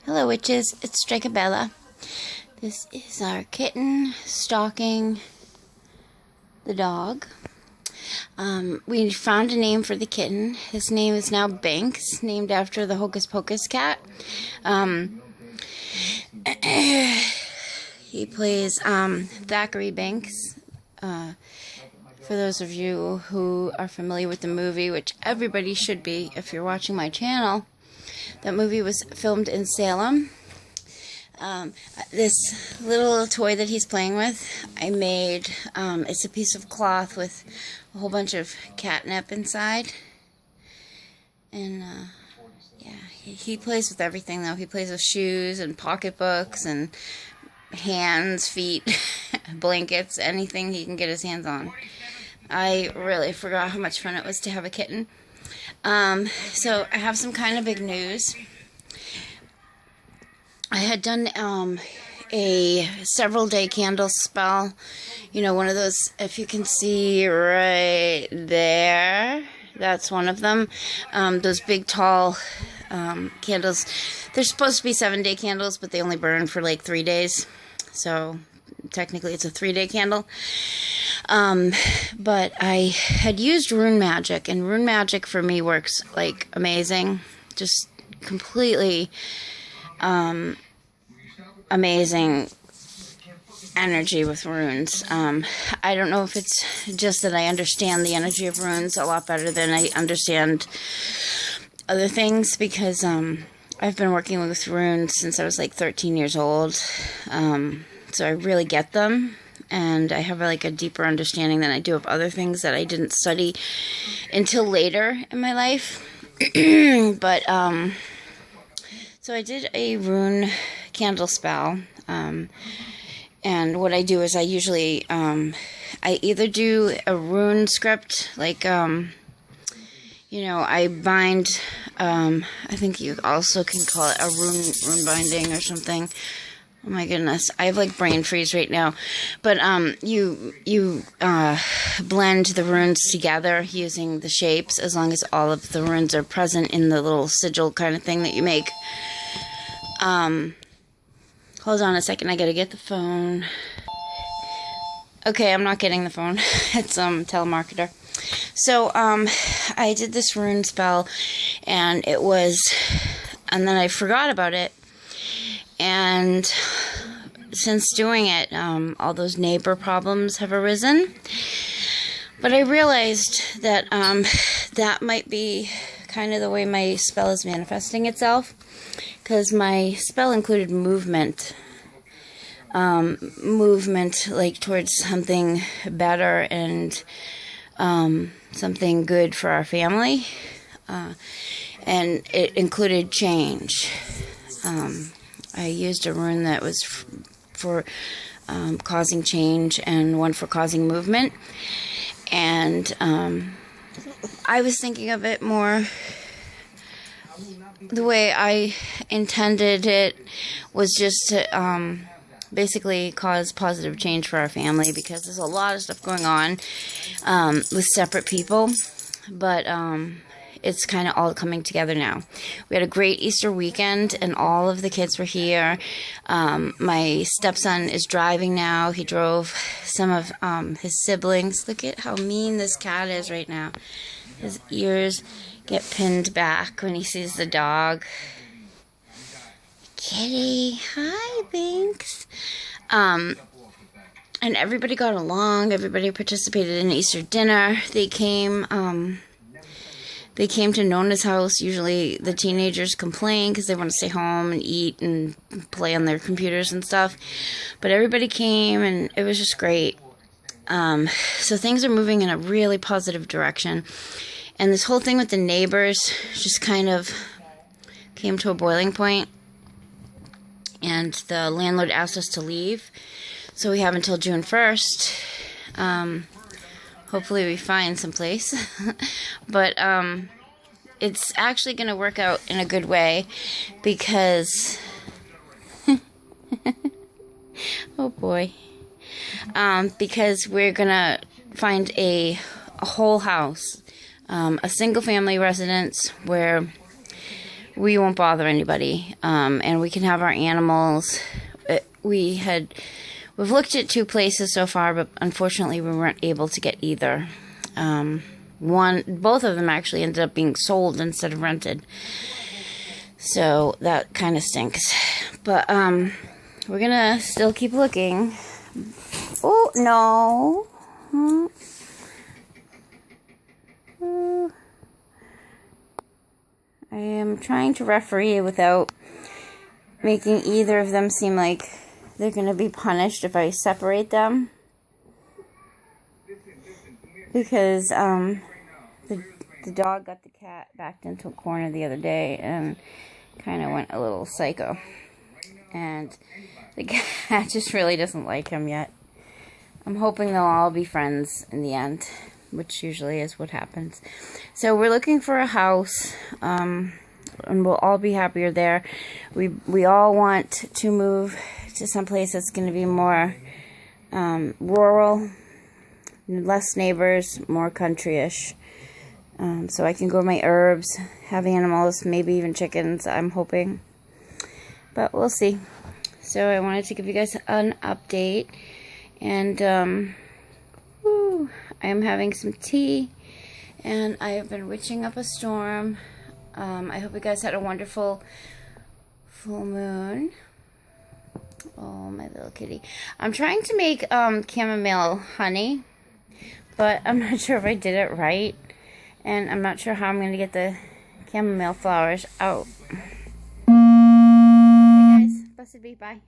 Hello witches, it's Strikabella. This is our kitten stalking the dog. We found a name for the kitten. His name is now Banks, named after the Hocus Pocus cat. He plays Thackeray Banks. For those of you who are familiar with the movie, which everybody should be if you're watching my channel, that movie was filmed in Salem. This little toy that he's playing with, I made, it's a piece of cloth with a whole bunch of catnip inside. And, yeah, he plays with everything, though. He plays with shoes and pocketbooks and hands, feet, blankets, anything he can get his hands on. I really forgot how much fun it was to have a kitten. So I have some kind of big news. I had done a several-day candle spell. You know, one of those, if you can see right there, that's one of them. Those big, tall candles. They're supposed to be 7-day candles, but they only burn for like 3 days. So technically it's a 3-day candle. But I had used rune magic, and rune magic for me works like amazing. Just completely amazing energy with runes. I don't know if it's just that I understand the energy of runes a lot better than I understand other things, because I've been working with runes since I was like 13 years old. So I really get them, and I have like a deeper understanding than I do of other things that I didn't study until later in my life. But so I did a rune candle spell, and what I do is I usually I either do a rune script, like you know, I bind, I think you also can call it a rune binding or something. Oh my goodness, I have like brain freeze right now. But you blend the runes together using the shapes, as long as all of the runes are present in the little sigil kind of thing that you make. Hold on a second, I gotta get the phone. Okay, I'm not getting the phone. It's telemarketer. So I did this rune spell, and then I forgot about it. And since doing it, all those neighbor problems have arisen. But I realized that that might be kind of the way my spell is manifesting itself, because my spell included movement. Movement like towards something better and something good for our family. And it included change. I used a rune that was for causing change, and one for causing movement. And I was thinking of it more the way I intended it, was just to basically cause positive change for our family, because there's a lot of stuff going on with separate people, but it's kind of all coming together now. We had a great Easter weekend, and all of the kids were here. My stepson is driving now. He drove some of his siblings. Look at how mean this cat is right now. His ears get pinned back when he sees the dog. Kitty, hi, Banks. And everybody got along. Everybody participated in Easter dinner. They came to Nona's house. Usually the teenagers complain because they want to stay home and eat and play on their computers and stuff. But everybody came, and it was just great. So things are moving in a really positive direction. And this whole thing with the neighbors just kind of came to a boiling point. And the landlord asked us to leave. So we have until June 1st. Hopefully we find some place. But it's actually going to work out in a good way, because oh boy. Because we're going to find a whole house, a single family residence where we won't bother anybody, and we can have our animals. We've looked at 2 places so far, but unfortunately we weren't able to get either. Both of them actually ended up being sold instead of rented. So that kind of stinks. But we're gonna still keep looking. Oh no. I am trying to referee without making either of them seem like they're going to be punished if I separate them. Because the dog got the cat backed into a corner the other day and kind of went a little psycho. And the cat just really doesn't like him yet. I'm hoping they'll all be friends in the end, which usually is what happens. So we're looking for a house, and we'll all be happier there. We all want to move to some place that's going to be more rural, less neighbors, more country-ish. So I can grow my herbs, have animals, maybe even chickens, I'm hoping. But we'll see. So I wanted to give you guys an update. And I am having some tea, and I have been witching up a storm. I hope you guys had a wonderful full moon. Oh, my little kitty. I'm trying to make chamomile honey, but I'm not sure if I did it right, and I'm not sure how I'm going to get the chamomile flowers out. Okay, guys. Blessed be. Bye.